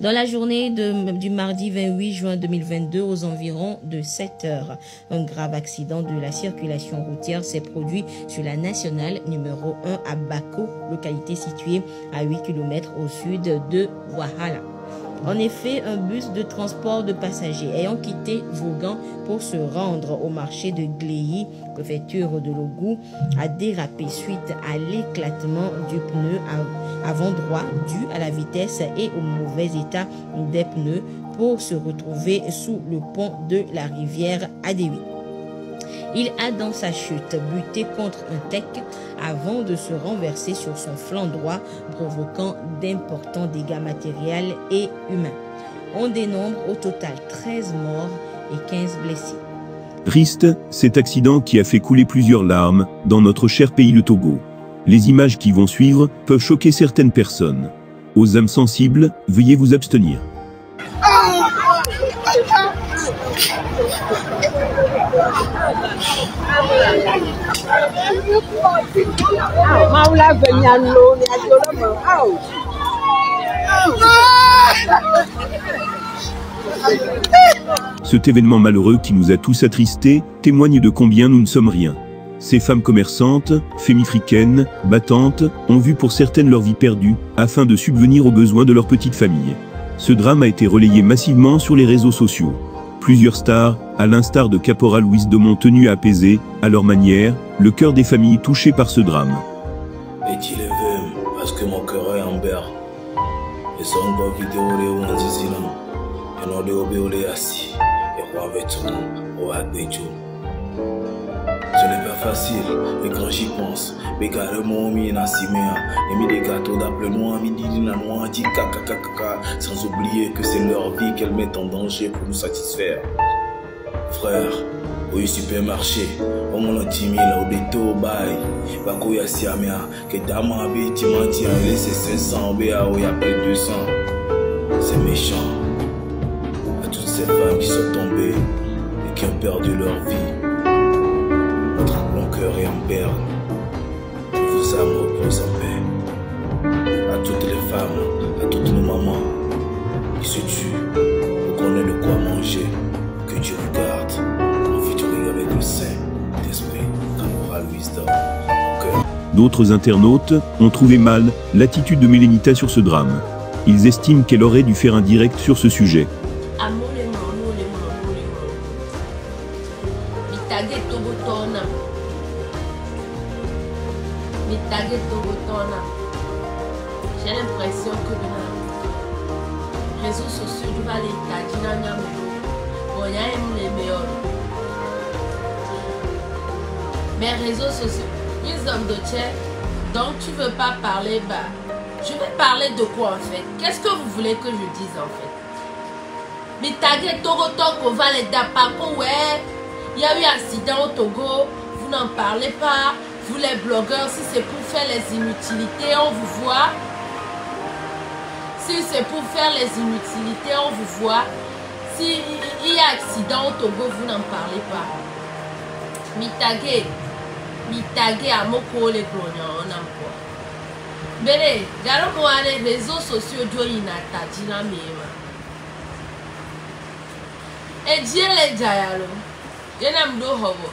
Dans la journée du mardi 28 juin 2022, aux environs de 7 heures, un grave accident de la circulation routière s'est produit sur la nationale numéro 1 à Bako, localité située à 8 km au sud de Wahala. En effet, un bus de transport de passagers ayant quitté Vaughan pour se rendre au marché de Gléy, préfecture de Logou, a dérapé suite à l'éclatement du pneu avant droit dû à la vitesse et au mauvais état des pneus pour se retrouver sous le pont de la rivière Adéwi. Il a dans sa chute buté contre un tech avant de se renverser sur son flanc droit, provoquant d'importants dégâts matériels et humains. On dénombre au total 13 morts et 15 blessés. Triste, cet accident qui a fait couler plusieurs larmes dans notre cher pays le Togo. Les images qui vont suivre peuvent choquer certaines personnes. Aux âmes sensibles, veuillez vous abstenir. Cet événement malheureux qui nous a tous attristés témoigne de combien nous ne sommes rien. Ces femmes commerçantes, fémifricaines, battantes, ont vu pour certaines leur vie perdue, afin de subvenir aux besoins de leur petite famille. Ce drame a été relayé massivement sur les réseaux sociaux. Plusieurs stars, à l'instar de Caporal Wisdom, ont tenu à apaiser, à leur manière, le cœur des familles touchées par ce drame. Et tu les veux, parce que mon cœur est en berre. Et son beau vidéo, les on dit non. Et non, les obéolés assis. Et quoi avec tout, au Adbejo. Ce n'est pas facile, mais quand j'y pense, mais carrément, mi na simea, et mi des gâteaux d'après noix, mi dit la noix, dit kaka, sans oublier que c'est leur vie qu'elles mettent en danger pour nous satisfaire. Frère, au supermarché, au moins 10 000 au déto, bye, bako ya siamea, que dama abe, timanti a laissé 500, béa, où y a plus de 200. C'est méchant. À toutes ces femmes qui sont tombées et qui ont perdu leur vie. Mon cœur est en berne, que vos âmes reposent en paix. À toutes les femmes, à toutes nos mamans qui se tuent pour qu'on ait de quoi manger, que Dieu vous garde, en featuring avec le Saint-Esprit, Caporal Wisdom. D'autres internautes ont trouvé mal l'attitude de Mélénita sur ce drame. Ils estiment qu'elle aurait dû faire un direct sur ce sujet. J'ai l'impression que dans les réseaux sociaux, tu vas les taquiner, bon, il y a les meilleurs. Mes réseaux sociaux, ils ont de chat, donc tu veux pas parler, bah, je vais parler de quoi en fait? Qu'est-ce que vous voulez que je dise en fait? Mais taguer Togo Togo, va les dapako, ouais, il y a eu un accident au Togo, vous n'en parlez pas. Vous les blogueurs, si c'est pour faire les inutilités, on vous voit. Si c'est pour faire les inutilités, on vous voit. Si il y a accident au Togo, vous n'en parlez pas. Mitage à moko les clognons, on en quoi. Mais regarde-moi les réseaux sociaux d'Oinata, Dina Mema. Et Dieu les Jayalo. Je n'aime pas hobo.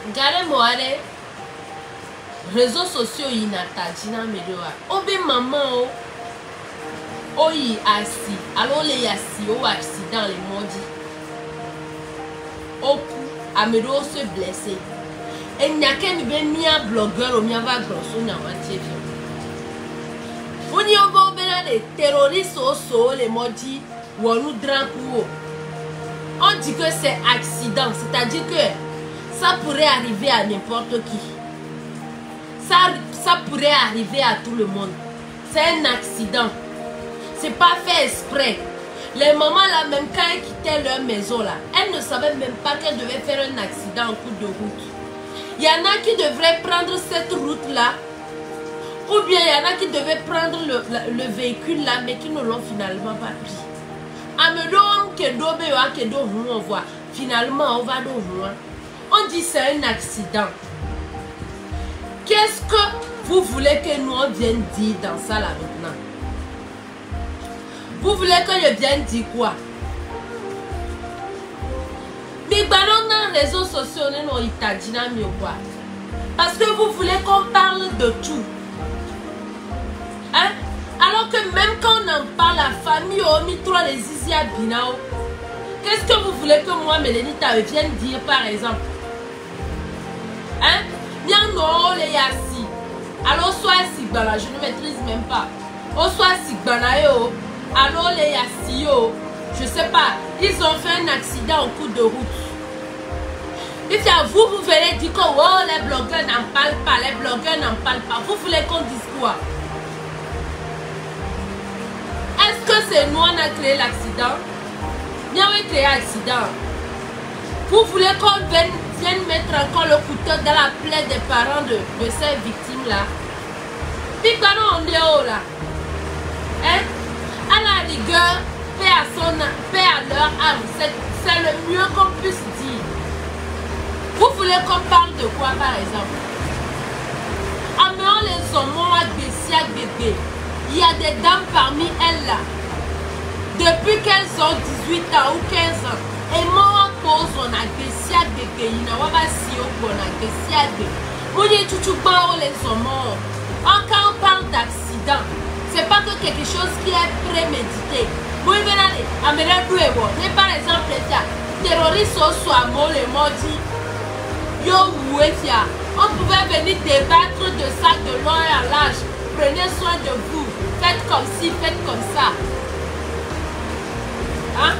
Regardez-moi les réseaux sociaux Inata, Dina Medoa. Obi maman, oyi assis. Alors les assis, au accident, les maudits. Au coup, Amedo se blessé. Et il n'y a qu'un blogueur ou un grosso n'a pas de on y a des terroristes au les maudits ou on nous drapeau. On dit que c'est accident, c'est-à-dire que ça pourrait arriver à n'importe qui. Ça pourrait arriver à tout le monde. C'est un accident. C'est pas fait exprès. Les mamans là, même quand elles quittaient leur maison là, elles ne savaient même pas qu'elles devaient faire un accident en cours de route. Il y en a qui devraient prendre cette route là, ou bien il y en a qui devaient prendre le véhicule là, mais qui ne l'ont finalement pas pris. On voit. Finalement, on va dans loin. On dit c'est un accident. Qu'est-ce que vous voulez que nous on vienne dire dans ça là maintenant? Vous voulez que je vienne dire quoi? Mais dans les réseaux sociaux, parce que vous voulez qu'on parle de tout. Hein? Alors que même quand on en parle, la famille au mitro les Zizi à Binao, qu'est-ce que vous voulez que moi, Mélénita, vienne dire par exemple? Hein? Bien non, les yassi. Alors soit si bala, je ne maîtrise même pas. Ou soit si bala yo. Alors les yassi yo. Je sais pas. Ils ont fait un accident en cours de route. Et puis à vous, vous venez dire que oh, les blogueurs n'en parlent pas. Les blogueurs n'en parlent pas. Vous voulez qu'on dise quoi? Est-ce que c'est nous on a créé l'accident? Bien oui, créé l'accident. Vous voulez qu'on vienne mettre encore le couteau dans la plaie des parents de ces victimes-là? Puis quand on est haut là, hein? À la rigueur, paix à leur âme, c'est le mieux qu'on puisse dire. Vous voulez qu'on parle de quoi par exemple? En mettant les hommes à Bessia bébé, il y a des dames parmi elles là. Depuis qu'elles ont 18 ans ou 15 ans, et moi pose on a Bessia bébé, il n'a pas si on a Bessia bébé. Vous dites tout les hommes. Quand on parle d'accident, c'est pas que quelque chose qui est prémédité. Vous venez à mais par exemple, les terroristes au soit mort et maudit. On pouvait venir débattre de ça de long et à large. Prenez soin de vous. Faites comme ci, faites comme ça. Hein?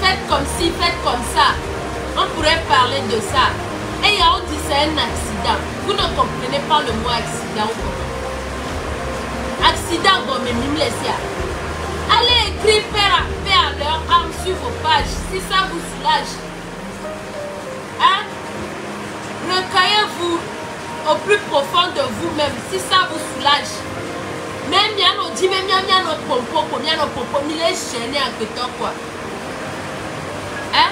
Faites comme ci, faites comme ça. On pourrait parler de ça. Et il y a on dit c'est un accident. Vous ne comprenez pas le mot accident ou comment? Accident, bon, mais mime laissez. Allez écrire paix à leur âme sur vos pages, si ça vous soulage. Hein? Recueillez-vous au plus profond de vous-même, si ça vous soulage. Même bien on dit, même bien notre pompo, il est gêné à que toi quoi. Hein?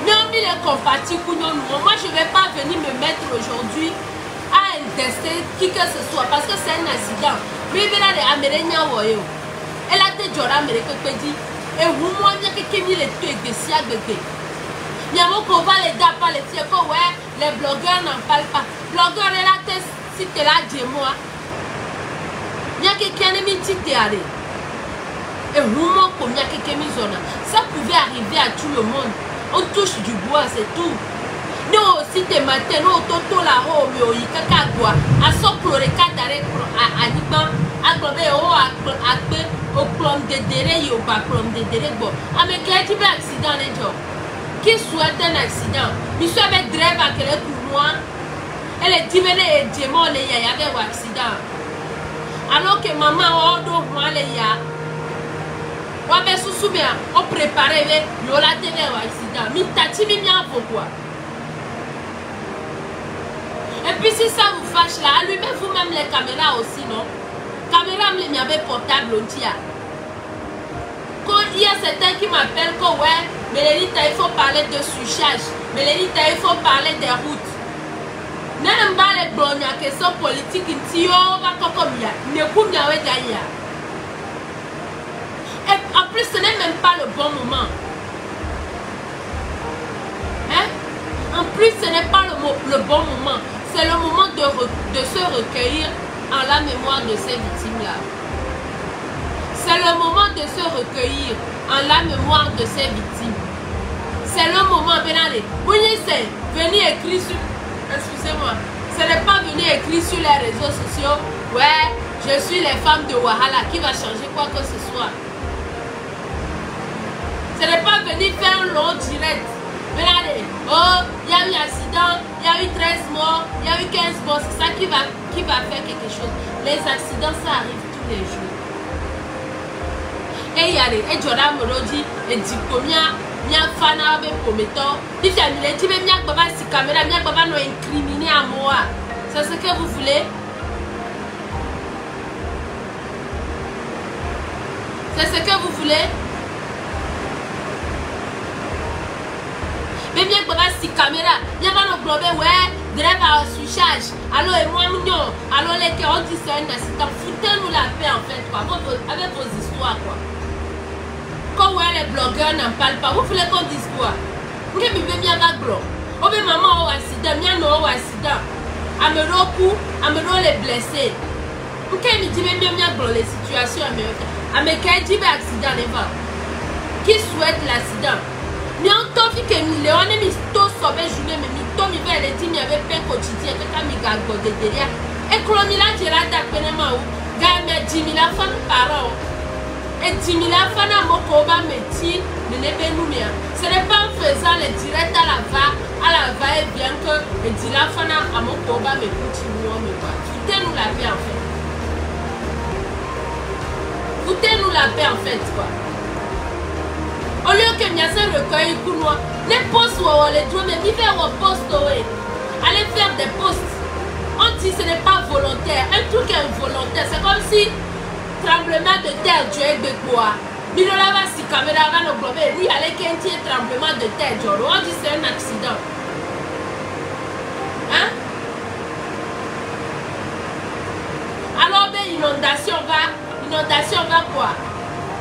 Même il est compati, moi je ne vais pas venir me mettre aujourd'hui à tester qui que ce soit parce que c'est un accident. Mais il y a des Amérindiens. Elle a été jurée américaine qui dit et vous moi il y a quelqu'un qui les tue de si à bébé. Il y a mon qu'on va les dire pas les tiens que ouais les blogueurs n'en parlent pas. Blogueur elle a été si tu l'as dit moi. Il y a quelqu'un qui m'a dit t'es allé. Et vous moi comme il y a quelqu'un qui m'a dit ça pouvait arriver à tout le monde. On touche du bois c'est tout. Nous aussi des matins nous toto la haut mais il caca bois à soplo les cadres à niban à globé au plomb de déré au bas plomb de déré bon avec quel type d'accident les gens qui souhaite un accident monsieur avec drève à quel pour moi elle est dimenée et démon les y avait un accident alors que maman oh donc moi les ya on va se soumettre on préparer le la télé au accident mi tati mi bien pourquoi. Et puis si ça vous fâche là, allumez vous-même les caméras aussi, non? Caméra, il y avait portable au dia. Quand il y a certains qui m'appellent que ouais, Mélénita, il faut parler de surcharge. Mélénita, il faut parler des routes. N'aime pas les blondes qui sont politiques, qui sont comme il y a. Ne pouvez pas gagner. Et en plus, ce n'est même pas le bon moment. Hein? En plus, ce n'est pas le bon moment. C'est le moment de se recueillir en la mémoire de ces victimes-là. C'est le moment de se recueillir en la mémoire de ces victimes. C'est le moment, venez, venir écrire sur... Excusez-moi. Ce n'est pas venir écrire sur les réseaux sociaux. Ouais, je suis les femmes de Wahala qui va changer quoi que ce soit. Ce n'est pas venir faire un long direct. Regardez, oh, il y a eu un accident, il y a eu 13 morts, il y a eu 15 morts, c'est ça qui va faire quelque chose. Les accidents, ça arrive tous les jours. Et il y a des Jordan Morodi, et Dikomia, Mia Fana, Pometo, il y a des gens qui Baba si caméra, Mia Baba nous incriminé à moi. C'est ce que vous voulez? C'est ce que vous voulez? Mais bien que si caméra, il y a un problème, ouais, drève à surcharge. Alors, et moi, mignon, alors les gens ont dit c'est un accident. Foutez-nous la paix en fait, quoi, avec vos histoires, quoi. Oh ouais, les blogueurs n'en parlent pas. Vous voulez qu'on dise quoi? Vous voulez bien blog. Oh mais maman au accident, bien non au accident. Ameroku, Amero les blessés. Vous voulez me dire bien blog les situations américaines. Américains disent accident les va. Qui souhaite l'accident? Mais on t'a vu que Léon est mis tout sauvé journée, mais tout mi va les dire il y avait pain quotidien que t'as mis gago de derrière. Et quand il a dit là d'après où gars mais 10 000 francs par an. Et 10 000 francs à mon combat métier de l'événement. Ce n'est pas en faisant les directs à la va et bien que les 10 000 francs à mon combat me continue mais pas. Foutez-nous la paix en fait. Foutez-nous la paix en fait quoi. Au lieu que nous se recueillir pour nous, les postes ou les droits, mais vivez au poste, allez faire des postes. On dit que ce n'est pas volontaire. Un truc involontaire, c'est comme si tremblement de terre, Dieu est de quoi. Mirola va si caméra va nous glober. Oui, allez qu'il y ait tremblement de terre, on dit que c'est un accident. Hein? Alors, ben, inondation va quoi?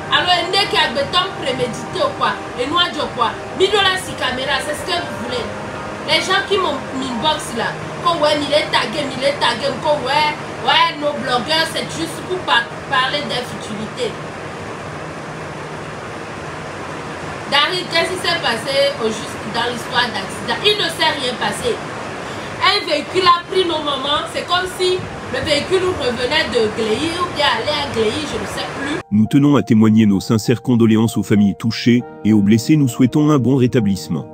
Alors, il n'est qu'à béton prémédité ou quoi? Et nous, à quoi? Mirola si caméra, c'est ce que vous voulez. Les gens qui m'ont inbox là, qu'on ouais, il est tagué, qu'on ouais, nos blogueurs, c'est juste pour parler des futilités. Dari, qu'est-ce qui s'est passé au juste dans l'histoire d'accident? Il ne s'est rien passé. Un véhicule a pris nos mamans, c'est comme si le véhicule revenait de Gléhy ou bien allait à Gléhy, je ne sais plus. Nous tenons à témoigner nos sincères condoléances aux familles touchées et aux blessés, nous souhaitons un bon rétablissement.